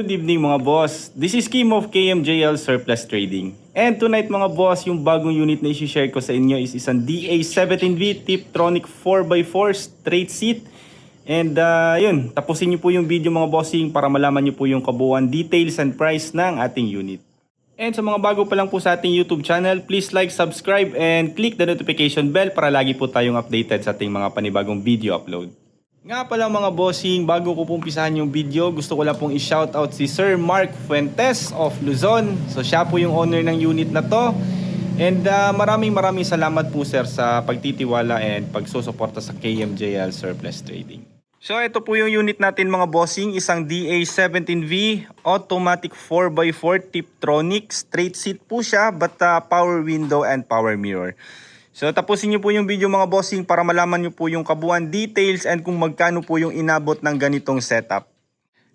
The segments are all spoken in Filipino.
Good evening mga boss. This is Kim of KMJL Surplus Trading. And tonight mga boss, yung bagong unit na i-share ko sa inyo is isang DA17V Tiptronic 4x4 straight seat. And yun, tapusin nyo po yung video mga bossing para malaman nyo po yung kabuuan details and price ng ating unit. And sa mga bago pa lang po sa ating YouTube channel, please like, subscribe, and click the notification bell para lagi po tayong updated sa ating mga panibagong video upload. Nga pala mga bossing, bago ko pong umpisahan yung video, gusto ko lang pong i-shoutout si Sir Mark Fuentes of Luzon. So siya po yung owner ng unit na to. And maraming salamat po sir sa pagtitiwala and pagsusuporta sa KMJL Surplus Trading. So ito po yung unit natin mga bossing, isang DA17V automatic 4x4 Tiptronic, straight seat po siya but power window and power mirror. So tapusin nyo po yung video mga bossing para malaman nyo po yung kabuuan details and kung magkano po yung inabot ng ganitong setup.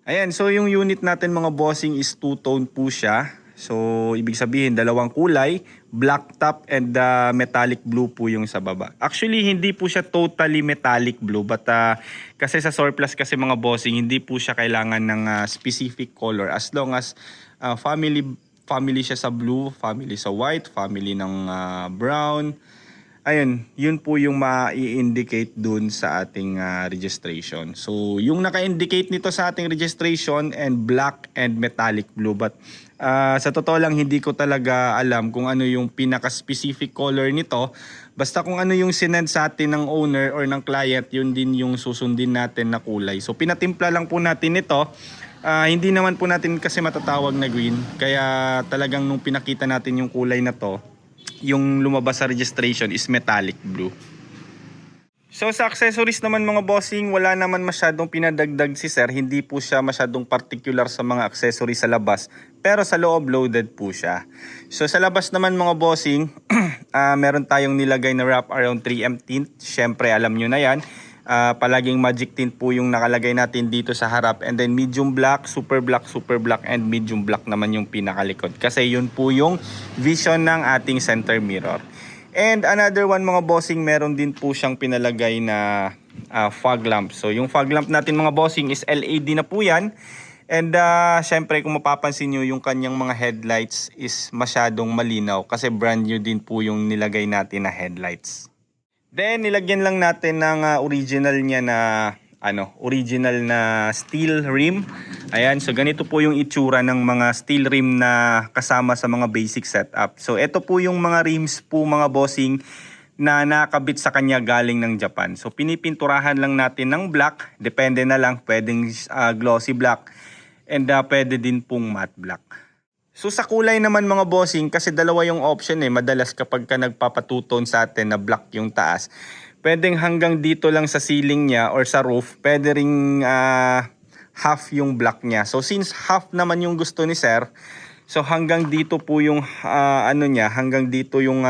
Ayan, so yung unit natin mga bossing is two-tone po siya. So ibig sabihin dalawang kulay, black top and metallic blue po yung sa baba. Actually hindi po siya totally metallic blue but kasi sa surplus kasi mga bossing hindi po siya kailangan ng specific color as long as family siya sa blue, family sa white, family ng brown. Ayun, yun po yung ma-i-indicate dun sa ating registration. So, yung naka-indicate nito sa ating registration and black and metallic blue. But sa totoo lang, hindi ko talaga alam kung ano yung pinaka-specific color nito. Basta kung ano yung sinend sa atin ng owner or ng client, yun din yung susundin natin na kulay. So, pinatimpla lang po natin ito. Hindi naman po natin kasi matatawag na green. Kaya talagang nung pinakita natin yung kulay na to, yung lumabas sa registration is metallic blue. So sa accessories naman mga bossing, wala naman masyadong pinadagdag si sir. Hindi po siya masyadong particular sa mga accessories sa labas. Pero sa loob loaded po siya. So sa labas naman mga bossing, meron tayong nilagay na wrap around 3M tint. Syempre alam nyo na yan. Palaging magic tint po yung nakalagay natin dito sa harap. And then medium black, super black, and medium black naman yung pinakalikod. Kasi yun po yung vision ng ating center mirror. And another one mga bossing, meron din po siyang pinalagay na fog lamp. So yung fog lamp natin mga bossing is LED na po yan. And syempre kung mapapansin nyo, yung kanyang mga headlights is masyadong malinaw. Kasi brand new din po yung nilagay natin na headlights. Then nilagyan lang natin ng original niya na original na steel rim. Ayan, so ganito po yung itsura ng mga steel rim na kasama sa mga basic setup. So ito po yung mga rims po mga bossing na nakabit sa kanya galing ng Japan. So pinipinturahan lang natin ng black, depende na lang, pwedeng glossy black and pwede din pong matte black. So sa kulay naman mga bossing, kasi dalawa yung option madalas kapag ka nagpapatuton sa atin na black yung taas, pwedeng hanggang dito lang sa ceiling niya or sa roof, pwede ring half yung black niya. So since half naman yung gusto ni sir, so hanggang dito po yung hanggang dito yung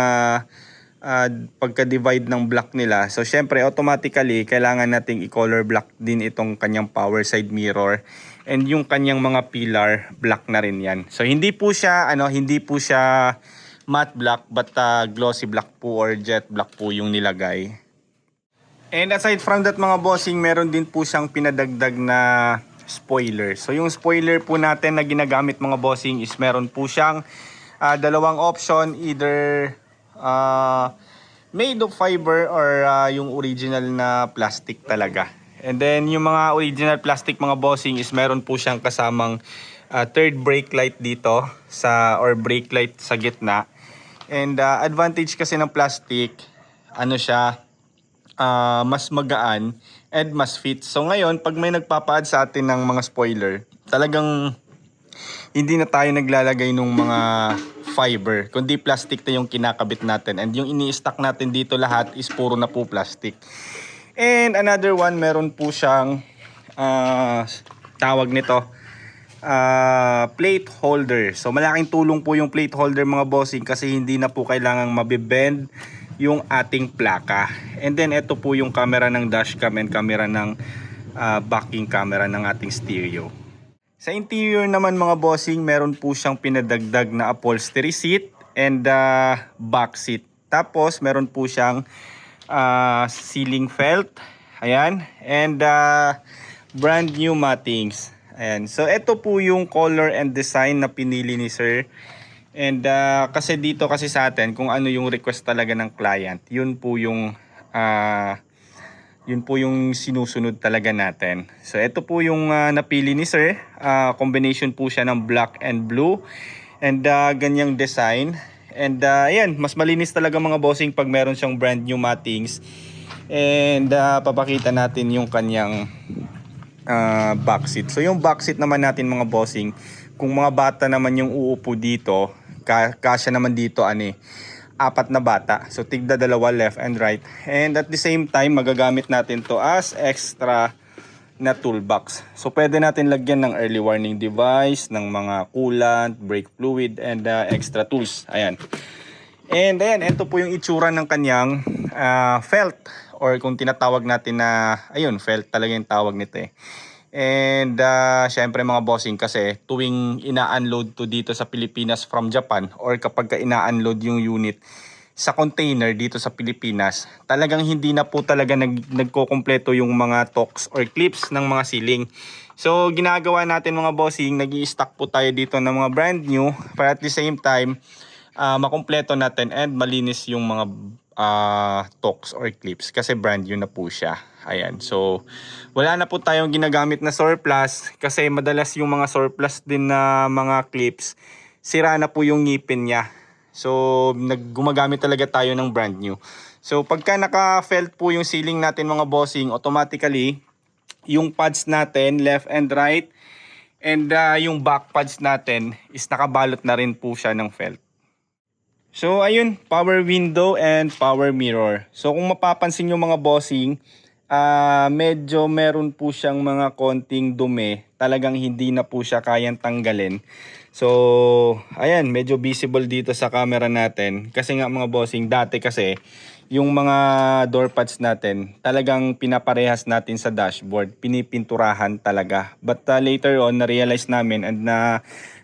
pagka-divide ng black nila. So syempre automatically kailangan nating i-color black din itong kanyang power side mirror. And yung kanyang mga pillar, black na rin yan. So hindi po siya matte black but glossy black po or jet black po yung nilagay. And aside from that mga bossing, meron din po siyang pinadagdag na spoiler. So yung spoiler po natin na ginagamit mga bossing is meron po siyang dalawang option, either made of fiber or yung original na plastic talaga. And then yung mga original plastic mga bossing is meron po siyang kasamang third brake light dito or brake light sa gitna. And advantage kasi ng plastic, mas magaan and mas fit. So ngayon pag may nagpapaad sa atin ng mga spoiler, talagang hindi na tayo naglalagay ng mga fiber, kundi plastic na yung kinakabit natin. And yung ini-stack natin dito lahat is puro na po plastic. And another one, meron po siyang tawag nito plate holder. So malaking tulong po yung plate holder mga bossing kasi hindi na po kailangang mabibend yung ating plaka. And then ito po yung camera ng dashcam and camera ng backing camera ng ating stereo. Sa interior naman mga bossing, meron po siyang pinadagdag na upholstery seat and back seat. Tapos meron po siyang ceiling felt, ayan, and brand new mattings. Ayan. So ito po yung color and design na pinili ni sir. And kasi dito kasi sa atin kung ano yung request talaga ng client, yun po yung sinusunod talaga natin. So ito po yung napili ni sir. Combination po siya ng black and blue. And ganyang design. And ayan, mas malinis talaga mga bossing pag meron siyang brand new mattings. And papakita natin yung kanyang back seat. So yung back seat naman natin mga bossing, kung mga bata naman yung uupo dito, kasya naman dito apat na bata. So tigda dalawa left and right. And at the same time, magagamit natin to as extra na toolbox. So pwede natin lagyan ng early warning device, ng mga coolant, brake fluid, and extra tools. Ayan. And ayan, ito po yung itsura ng kanyang felt, or kung tinatawag natin na, ayun, felt talaga yung tawag nito eh. And syempre mga bossing, kasi tuwing ina-unload to dito sa Pilipinas from Japan, or kapag ina-unload yung unit sa container dito sa Pilipinas, talagang hindi na po talaga nagko-kompleto yung mga tocks or clips ng mga ceiling. So ginagawa natin mga bossing, nag-i-stock po tayo dito ng mga brand new para at the same time makumpleto natin and malinis yung mga tocks or clips kasi brand new na po siya. Ayan, so wala na po tayong ginagamit na surplus kasi madalas yung mga surplus din na mga clips, sira na po yung ngipin niya. So gumagamit talaga tayo ng brand new. So pagka naka-felt po yung ceiling natin mga bossing, automatically yung pads natin left and right and yung back pads natin is nakabalot na rin po siya ng felt. So ayun, power window and power mirror. So kung mapapansin nyo mga bossing, medyo meron po siyang mga konting dumi. Talagang hindi na po siya kayang tanggalin. So ayan, medyo visible dito sa camera natin. Kasi nga mga bossing, dati kasi yung mga door pads natin talagang pinaparehas natin sa dashboard. Pinipinturahan talaga. But later on, na-realize namin and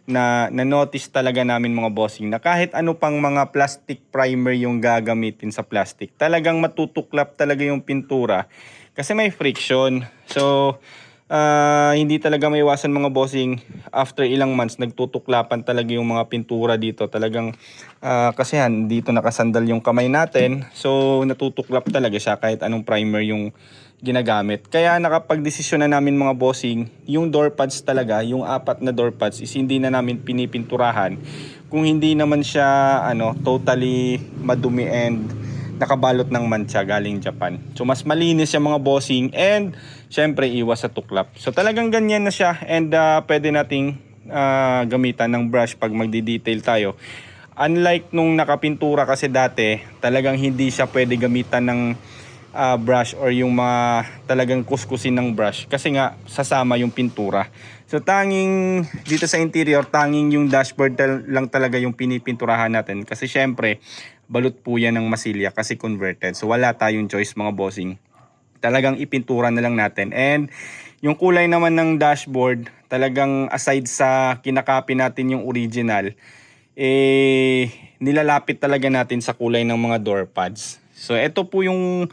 na-notice talaga namin mga bossing na kahit ano pang mga plastic primer yung gagamitin sa plastic, talagang matutuklap talaga yung pintura kasi may friction. So hindi talaga maiwasan mga bossing, after ilang months nagtutuklapan talaga yung mga pintura dito. Talagang kasi dito nakasandal yung kamay natin, so natutuklap talaga siya kahit anong primer yung ginagamit. Kaya nakapagdesisyon na namin mga bossing, yung door pads talaga, yung apat na door pads is hindi na namin pinipinturahan kung hindi naman siya totally madumi and nakabalot ng mancha galing Japan. So mas malinis siya mga bossing and syempre iwas sa tuklap. So talagang ganyan na siya and pwede nating gamitan ng brush pag magdi-detail tayo. Unlike nung nakapintura kasi dati, talagang hindi siya pwede gamitan ng brush or yung mga talagang kuskusin ng brush kasi nga sasama yung pintura. So tanging dito sa interior, tanging yung dashboard lang talaga yung pinipinturahan natin kasi syempre balot po yan ng masilya kasi converted. So wala tayong choice mga bossing. Talagang ipintura na lang natin. And yung kulay naman ng dashboard, talagang aside sa kinakopy natin yung original, nilalapit talaga natin sa kulay ng mga door pads. So ito po yung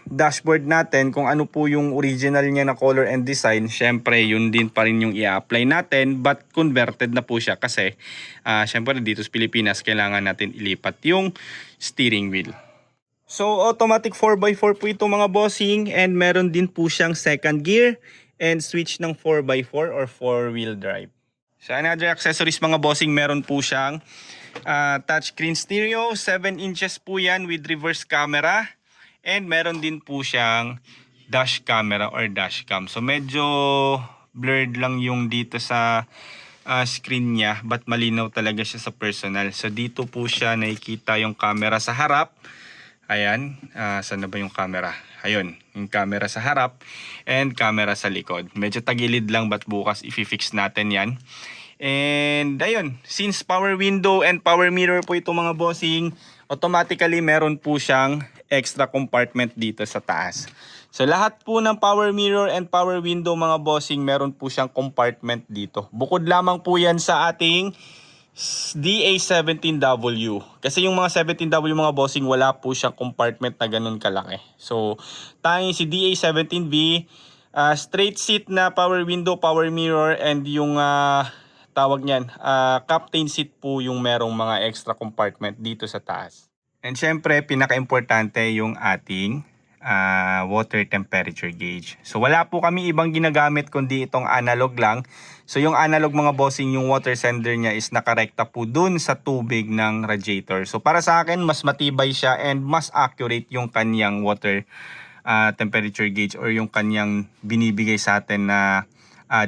dashboard natin, kung ano po yung original niya na color and design, syempre yun din pa rin yung i-apply natin, but converted na po siya kasi syempre dito sa Pilipinas kailangan natin ilipat yung steering wheel. So automatic 4x4 po ito mga bossing, and meron din po siyang second gear and switch ng 4x4 or 4-wheel drive. So another accessories mga bossing, meron po siyang touchscreen stereo, 7 inches po yan with reverse camera. And meron din po siyang dash camera or dash cam. So medyo blurred lang yung dito sa screen niya, but malinaw talaga siya sa personal. So dito po siya nakikita yung camera sa harap. Ayan, saan na ba yung camera? Ayun, yung camera sa harap and camera sa likod. Medyo tagilid lang, but bukas i-fix natin yan. And ayun, since power window and power mirror po ito mga bossing, automatically meron po siyang extra compartment dito sa taas. So lahat po ng power mirror and power window mga bossing, meron po siyang compartment dito. Bukod lamang po yan sa ating DA17W. Kasi yung mga 17W mga bossing, wala po siyang compartment na ganun kalaki. So tanging si DA17V, Straight seat na power window, power mirror, and yung tawag niyan, captain seat po yung merong mga extra compartment dito sa taas. And syempre, pinaka-importante yung ating water temperature gauge. So wala po kami ibang ginagamit kundi itong analog lang. So yung analog mga bossing, yung water sender niya is nakarekta po dun sa tubig ng radiator. So para sa akin, mas matibay siya and mas accurate yung kanyang water temperature gauge or yung kanyang binibigay sa atin na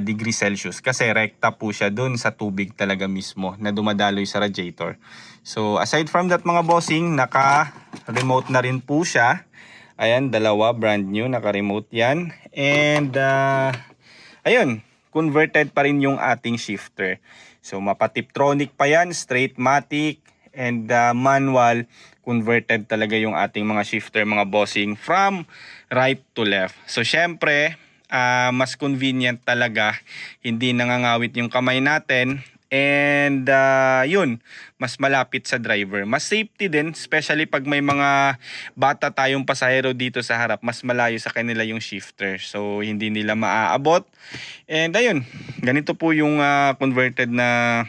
degree Celsius, kasi rekta po siya dun sa tubig talaga mismo na dumadaloy sa radiator. So aside from that mga bossing, naka-remote na rin po siya. Ayan, dalawa, brand new, naka-remote yan. And ayun, converted pa rin yung ating shifter. So mapa-Tiptronic pa yan, straight matic and manual. Converted talaga yung ating mga shifter mga bossing from right to left. So syempre, mas convenient talaga, hindi nangangawit yung kamay natin. And yun, mas malapit sa driver. Mas safety din, especially pag may mga bata tayong pasahero dito sa harap, mas malayo sa kanila yung shifter. So hindi nila maaabot. And ayun, ganito po yung converted na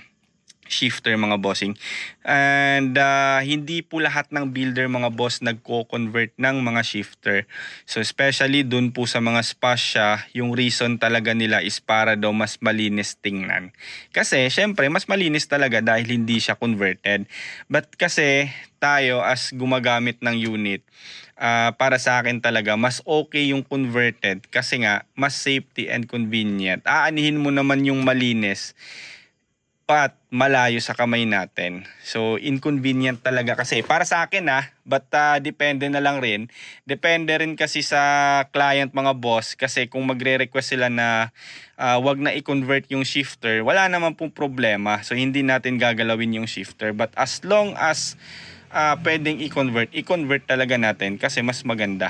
shifter mga bossing. And hindi po lahat ng builder mga boss nagko-convert ng mga shifter. So especially dun po sa mga Spasya, yung reason talaga nila is para daw mas malinis tingnan. Kasi syempre mas malinis talaga dahil hindi siya converted. But kasi tayo as gumagamit ng unit, para sa akin talaga mas okay yung converted kasi nga mas safety and convenient. Aanihin mo naman yung malinis but malayo sa kamay natin. So inconvenient talaga kasi para sa akin but depende na lang rin. Depende rin kasi sa client mga boss, kasi kung magre-request sila na wag na i-convert yung shifter, wala naman pong problema. So hindi natin gagalawin yung shifter, but as long as pwedeng i-convert talaga natin kasi mas maganda.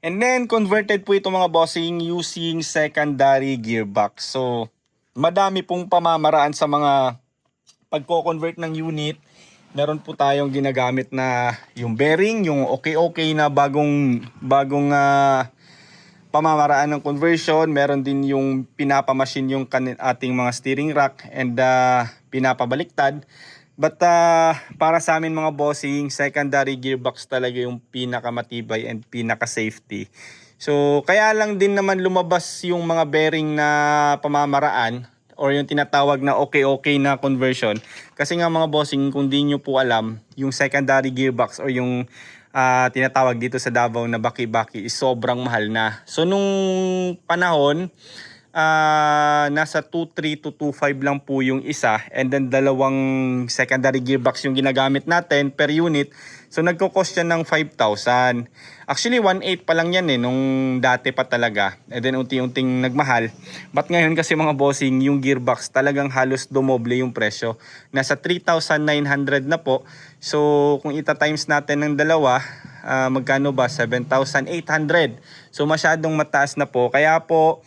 And then converted po ito mga bossing using secondary gearbox. So madami pong pamamaraan sa mga pagko-convert ng unit. Meron po tayong ginagamit na yung bearing, yung okay na bagong pamamaraan ng conversion. Meron din yung pinapamachine yung ating mga steering rack and pinapabaliktad. But para sa amin mga bossing, secondary gearbox talaga yung pinakamatibay and pinaka-safety. So kaya lang din naman lumabas yung mga bearing na pamamaraan or yung tinatawag na okay na conversion. Kasi nga mga bossing, kung di nyo po alam, yung secondary gearbox or yung tinatawag dito sa Davao na baki-baki is sobrang mahal na. So nung panahon, nasa 2.3 to 2.5 lang po yung isa, and then dalawang secondary gearbox yung ginagamit natin per unit. So nagko-cost yan ng 5,000. Actually 1.8 pa lang yan nung dati pa talaga, and then unti-unting nagmahal. But ngayon kasi mga bossing, yung gearbox talagang halos dumoble yung presyo, nasa 3,900 na po. So kung ita-times natin ng dalawa, magkano ba? 7,800. So masyadong mataas na po, kaya po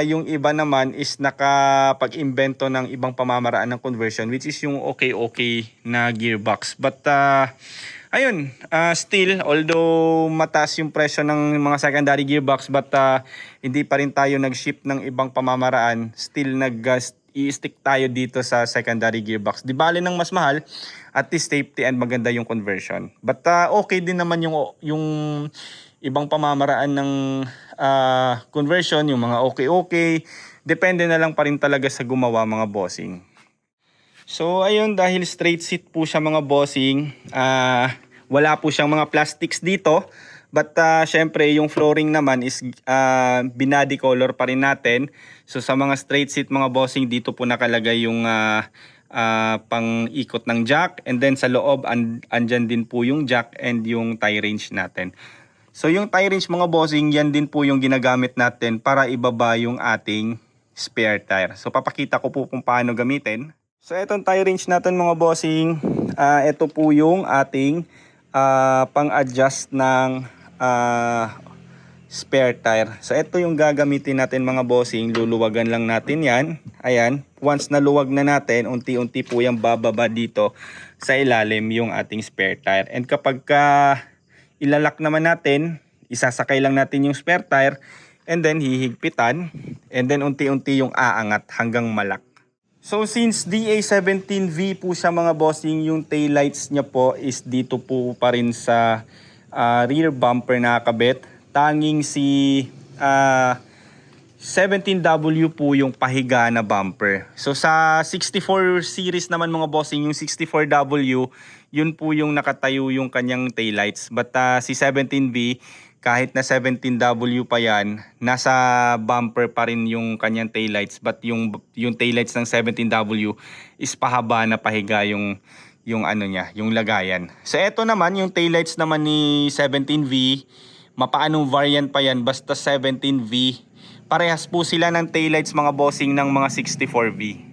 yung iba naman is nakapag-imbento ng ibang pamamaraan ng conversion, which is yung okay na gearbox. But ayun, still, although mataas yung presyo ng mga secondary gearbox, but hindi pa rin tayo nag-ship ng ibang pamamaraan. Still i-stick tayo dito sa secondary gearbox. Di bali ng mas mahal, at least safety and maganda yung conversion. But okay din naman yung ibang pamamaraan ng conversion, yung mga okay. Depende na lang pa rin talaga sa gumawa mga bossing. So ayun, dahil straight seat po siya mga bossing, wala po siyang mga plastics dito. But syempre yung flooring naman is binody color pa rin natin. So sa mga straight seat mga bossing, dito po nakalagay yung pang-ikot ng jack. And then sa loob, andyan din po yung jack and yung tie range natin. So yung tie range mga bossing, yan din po yung ginagamit natin para ibaba yung ating spare tire. So papakita ko po kung paano gamitin. So itong tie range natin mga bossing, ito po yung ating pang-adjust ng spare tire. So ito yung gagamitin natin mga bossing, luluwagan lang natin yan. Ayan, once naluwag na natin, unti-unti po yung bababa dito sa ilalim yung ating spare tire. And kapag ilalak naman natin, isasakay lang natin yung spare tire and then hihigpitan and then unti-unti yung aangat hanggang malak. So since DA17V po siya mga bossing, yung taillights niya po is dito po pa rin sa rear bumper nakakabit. Tanging si 17W po yung pahiga na bumper. So sa 64 series naman mga bossing, yung 64W, yun po yung nakatayo yung kanyang taillights. But si 17V, kahit na 17W pa yan, nasa bumper pa rin yung kanyang taillights. But yung taillights ng 17W is pahaba na pahiga yung ano niya, yung lagayan. So eto naman, yung taillights naman ni 17V, mapaanong variant pa yan, basta 17V. Parehas po sila ng taillights mga bossing ng mga 64V.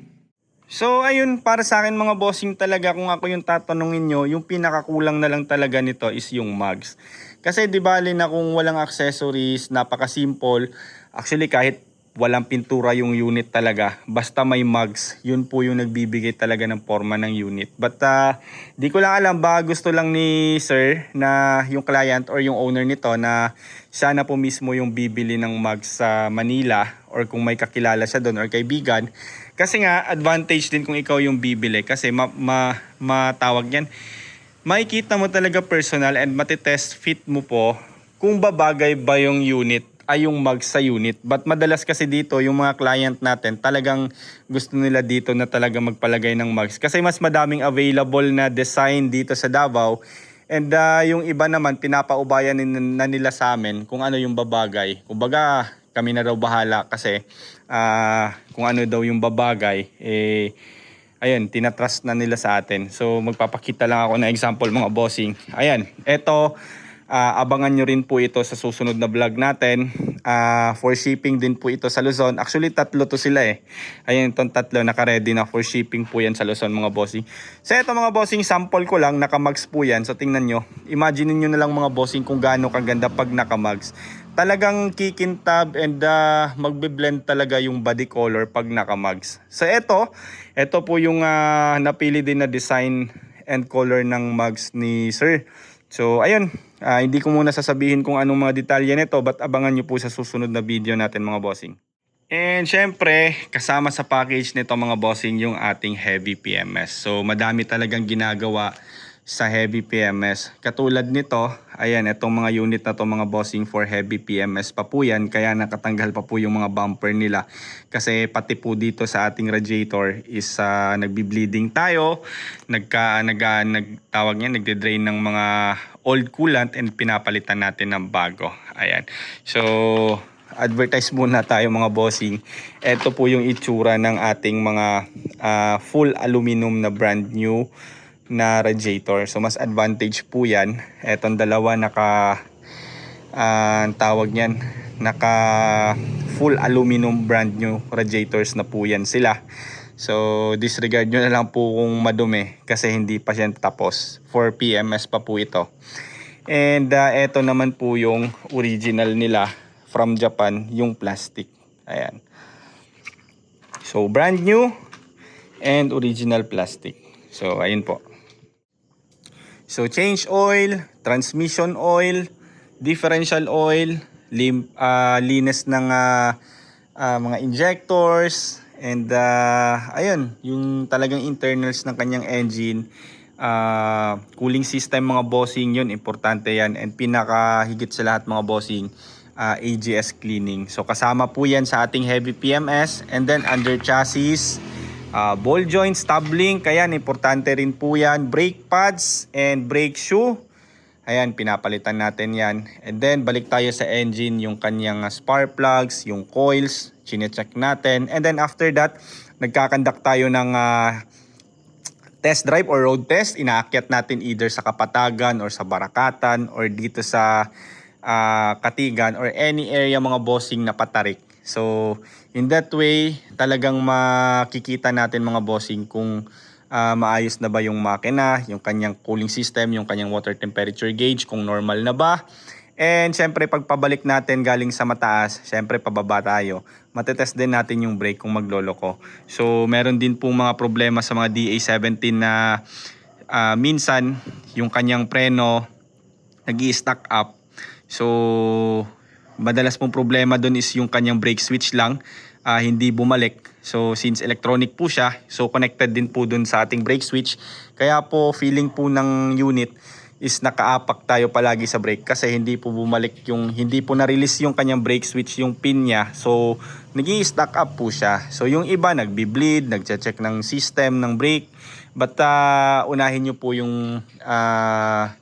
So ayun, para sa akin mga bossing talaga, kung ako yung tatanungin nyo, yung pinakakulang na lang talaga nito is yung mugs. Kasi di bali na kung walang accessories, napaka-simple. Actually kahit walang pintura yung unit talaga, basta may mugs, yun po yung nagbibigay talaga ng forma ng unit. But di ko lang alam ba gusto lang ni sir na yung client or yung owner nito na siya na po mismo yung bibili ng mugs sa Manila, or kung may kakilala siya doon or kaibigan. Kasi nga advantage din kung ikaw yung bibili kasi matawag yan, makikita mo talaga personal and matitest fit mo po kung babagay ba yung unit ay yung mugs sa unit. But madalas kasi dito yung mga client natin talagang gusto nila dito na talaga magpalagay ng mugs kasi mas madaming available na design dito sa Davao. And yung iba naman pinapaubayan na nila sa amin kung ano yung babagay. Kumbaga kami na daw bahala kasi kung ano daw yung babagay, ayun, tinatrust na nila sa atin. So magpapakita lang ako ng example mga bossing. Ayan, eto, abangan nyo rin po ito sa susunod na vlog natin. For shipping din po ito sa Luzon. Actually tatlo to sila eh. Ayan, itong tatlo naka-ready na for shipping po yan sa Luzon mga bossing. So ito mga bossing, sample ko lang, naka-mugs po yan. So tingnan nyo, imagine nyo na lang mga bossing kung gaano kaganda pag naka-mugs. Talagang kikintab and magbe-blend talaga yung body color pag naka-mugs. So ito po yung napili din na design and color ng mugs ni sir. So ayun, hindi ko muna sasabihin kung anong mga detalye nito, but abangan nyo po sa susunod na video natin mga bossing. And syempre, kasama sa package nito mga bossing yung ating heavy PMS. So madami talagang ginagawa sa heavy PMS. Katulad nito, ayan, itong mga unit na to mga bossing for heavy PMS pa po yan. Kaya nakatanggal pa po yung mga bumper nila. Kasi pati po dito sa ating radiator is nagbi-bleeding tayo. Nagtawag niya, nagde-drain ng mga old coolant and pinapalitan natin ng bago. Ayan. So advertise muna tayo mga bossing. Ito po yung itsura ng ating mga full aluminum na brand new na radiator. So mas advantage po yan. Etong dalawa tawag niyan, naka full aluminum brand new radiators na po yan sila. So disregard nyo na lang po kung madumi kasi hindi pa siya tapos. For PMS pa po ito. And eto naman po yung original nila from Japan, yung plastic. Ayan. So brand new and original plastic. So ayun po. So change oil, transmission oil, differential oil, linis ng mga injectors, and ayun, yung talagang internals ng kanyang engine, cooling system mga bossing, yun importante yan, and pinakahigit sa lahat mga bossing, AGS cleaning. So kasama po yan sa ating heavy PMS. And then under chassis, ball joints, tab link, ayan, importante rin po yan. Brake pads and brake shoe, ayan, pinapalitan natin yan. And then balik tayo sa engine, yung kanyang spark plugs, yung coils, chinecheck natin. And then after that, nagkakandak tayo ng test drive or road test. Inaakyat natin either sa Kapatagan or sa Barakatan or dito sa Katigan or any area mga bossing na patarik. So in that way, talagang makikita natin mga bossing kung maayos na ba yung makina, yung kanyang cooling system, yung kanyang water temperature gauge, kung normal na ba. And syempre pagpabalik natin galing sa mataas, syempre pababa tayo, matetest din natin yung brake kung magloloko. So meron din po mga problema sa mga DA17 na minsan yung kanyang preno nag-i-stack up. So madalas pong problema doon is yung kanyang brake switch lang, hindi bumalik. So since electronic po siya, so connected din po doon sa ating brake switch. Kaya po feeling po ng unit is nakaapak tayo palagi sa brake kasi hindi po bumalik yung, hindi po na-release yung kanyang brake switch, yung pin niya. So nag-i-stack up po siya. So yung iba nagbi-bleed, nagche-check ng system ng brake. But unahin nyo po yung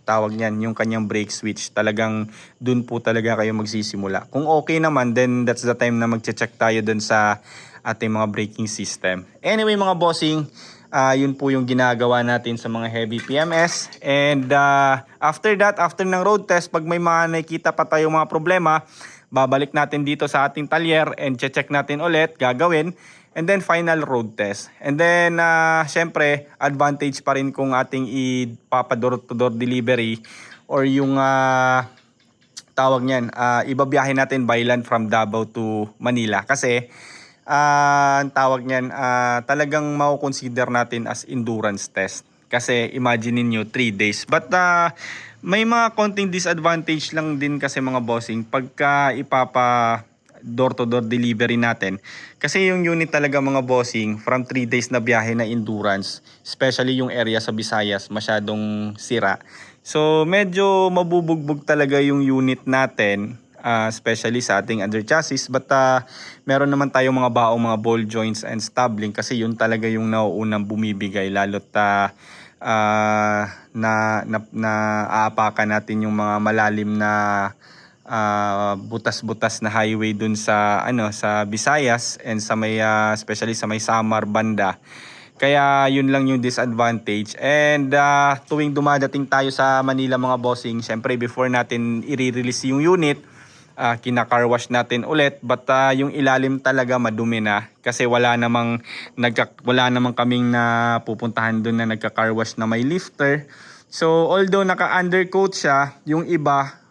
tawag niyan, yung kanyang brake switch. Talagang dun po talaga kayo magsisimula. Kung okay naman, then that's the time na magche-check tayo dun sa ating mga braking system. Anyway mga bossing, yun po yung ginagawa natin sa mga heavy PMS. And after that, after ng road test, pag may mga nakikita pa tayo mga problema, babalik natin dito sa ating talyer and check natin ulit, gagawin. And then final road test. And then syempre, advantage pa rin kung ating ipapa door-to-door delivery or yung tawag niyan, ibabiyahe natin by land from Davao to Manila. Kasi ang tawag niyan, talagang mako-consider natin as endurance test. Kasi imagine niyo 3 days. But may mga konting disadvantage lang din kasi mga bossing pagka ipapa door-to-door delivery natin. Kasi yung unit talaga mga bossing, from 3 days na biyahe na endurance, especially yung area sa Visayas, masyadong sira. So medyo mabubugbog talaga yung unit natin, especially sa ating under chassis. But meron naman tayong mga baong mga ball joints and stubbling kasi yun talaga yung nauunang bumibigay, lalo't aapakan natin yung mga malalim na butas-butas na highway dun sa sa Visayas and sa may especially sa may Samar banda. Kaya yun lang yung disadvantage. And tuwing dumadating tayo sa Manila mga bossing, syempre before natin i-release yung unit, kina-car wash natin ulit. But yung ilalim talaga madumi na kasi wala namang kaming na pupuntahan dun na nagka-car wash na may lifter. So although naka-undercoat siya, yung iba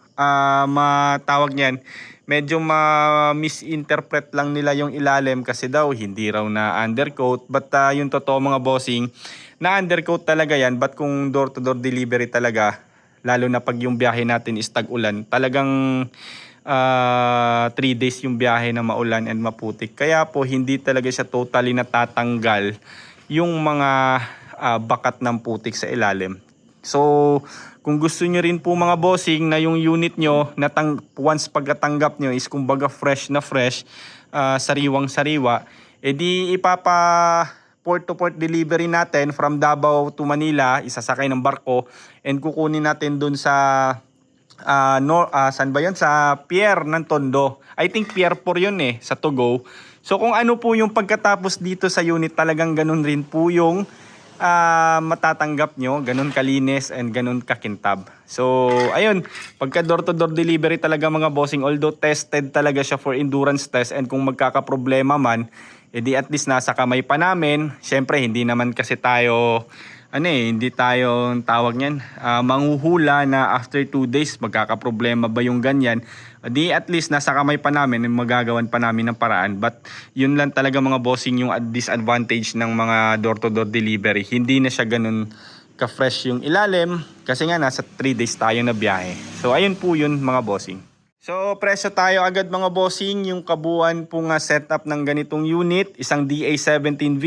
matawag niyan, medyo ma-misinterpret lang nila yung ilalim kasi daw hindi raw na undercoat. But yung totoo mga bossing, na undercoat talaga yan. But kung door-to-door delivery talaga, lalo na pag yung biyahe natin is tag-ulan, talagang 3 days yung biyahe na maulan and maputik. Kaya po hindi talaga siya totally natatanggal yung mga bakat ng putik sa ilalim. So kung gusto nyo rin po mga bossing na yung unit nyo once pagkatanggap nyo is kumbaga fresh na fresh, sariwang sariwa, edi ipapa port to port delivery natin from Davao to Manila, isasakay ng barko and kukunin natin dun sa saan ba yun? Sa Pier ng Tondo. I think Pier 4 yun sa Togo. So kung ano po yung pagkatapos dito sa unit, talagang ganun rin po yung matatanggap nyo, ganun kalinis and ganun kakintab. So ayun, pagka door to door delivery talaga mga bossing, although tested talaga siya for endurance test, and kung magkakaproblema man, edi at least nasa kamay pa namin. Syempre hindi naman kasi tayo hindi tayo tawag niyan, manghuhula na after 2 days magkakaproblema ba yung ganyan. Di at least nasa kamay pa namin, magagawan pa namin ng paraan. But yun lang talaga mga bossing yung disadvantage ng mga door-to-door delivery. Hindi na siya ganun ka-fresh yung ilalim kasi nga nasa 3 days tayo na biyahe. So ayun po yun mga bossing. So presyo tayo agad mga bossing. Yung kabuuan pong setup ng ganitong unit, isang DA17V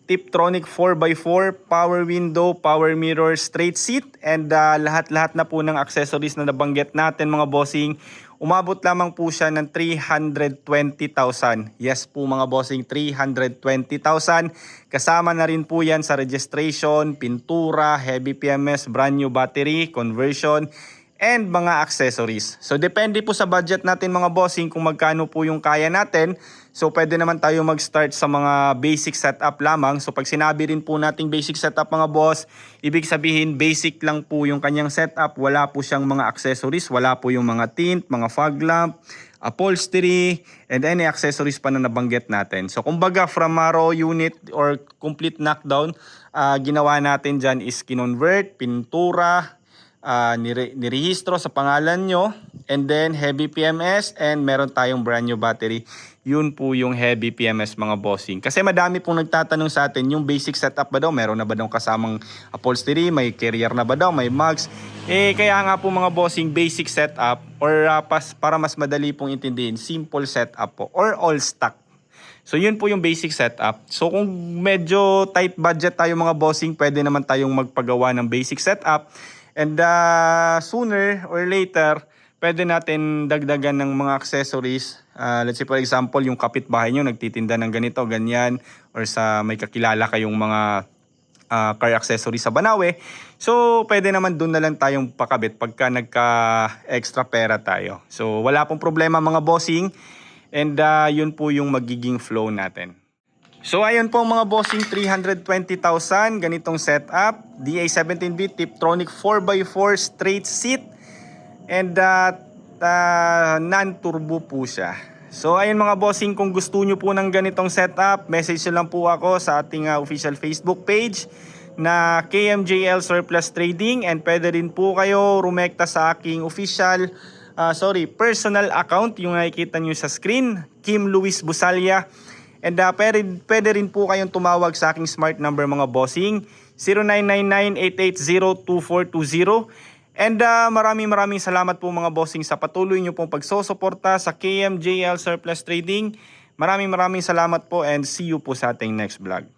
Tiptronic 4x4, power window, power mirror, straight seat, and lahat-lahat na po ng accessories na nabanggit natin mga bossing, umabot lamang po siya ng 320,000. Yes po mga bossing, 320,000. Kasama na rin po yan sa registration, pintura, heavy PMS, brand new battery, conversion, and mga accessories. So depende po sa budget natin mga bossing kung magkano po yung kaya natin. So pwede naman tayo mag-start sa mga basic setup lamang. So pag sinabi rin po nating basic setup mga boss, ibig sabihin basic lang po yung kanyang setup. Wala po siyang mga accessories, wala po yung mga tint, mga fog lamp, upholstery, and any accessories pa na nabanggit natin. So kumbaga from a raw unit or complete knockdown, ginawa natin dyan is kinonvert, pintura, nirehistro sa pangalan nyo, and then heavy PMS, and meron tayong brand new battery. Yun po yung heavy PMS mga bossing. Kasi madami pong nagtatanong sa atin, yung basic setup ba daw, meron na ba daw kasamang upholstery, may carrier na ba daw, may mugs. Kaya nga po mga bossing, basic setup, or para mas madali pong intindihin, simple setup po, or all stock. So yun po yung basic setup. So kung medyo tight budget tayo mga bossing, pwede naman tayong magpagawa ng basic setup. And sooner or later, pwede natin dagdagan ng mga accessories. Let's say for example, yung kapitbahay nyo nagtitinda ng ganito, ganyan. Or sa may kakilala kayong mga car accessories sa Banawe. So pwede naman doon na lang tayong pakabit pagka nagka-extra pera tayo. So wala pong problema mga bossing. And yun po yung magiging flow natin. So ayun po mga bossing, 320,000 ganitong setup, DA17V Tiptronic 4x4 straight seat, and non-turbo po siya. So ayun mga bossing, kung gusto nyo po ng ganitong setup, message nyo lang po ako sa ating official Facebook page na KMJL Surplus Trading, and pwede rin po kayo rumekta sa aking official personal account, yung nakikita nyo sa screen, Kim Luis Busalya. And pwede rin po kayong tumawag sa aking smart number mga bossing, 0999-880-2420. And maraming salamat po mga bossing sa patuloy nyo pong pagsusuporta sa KMJL Surplus Trading. Maraming salamat po, and see you po sa ating next vlog.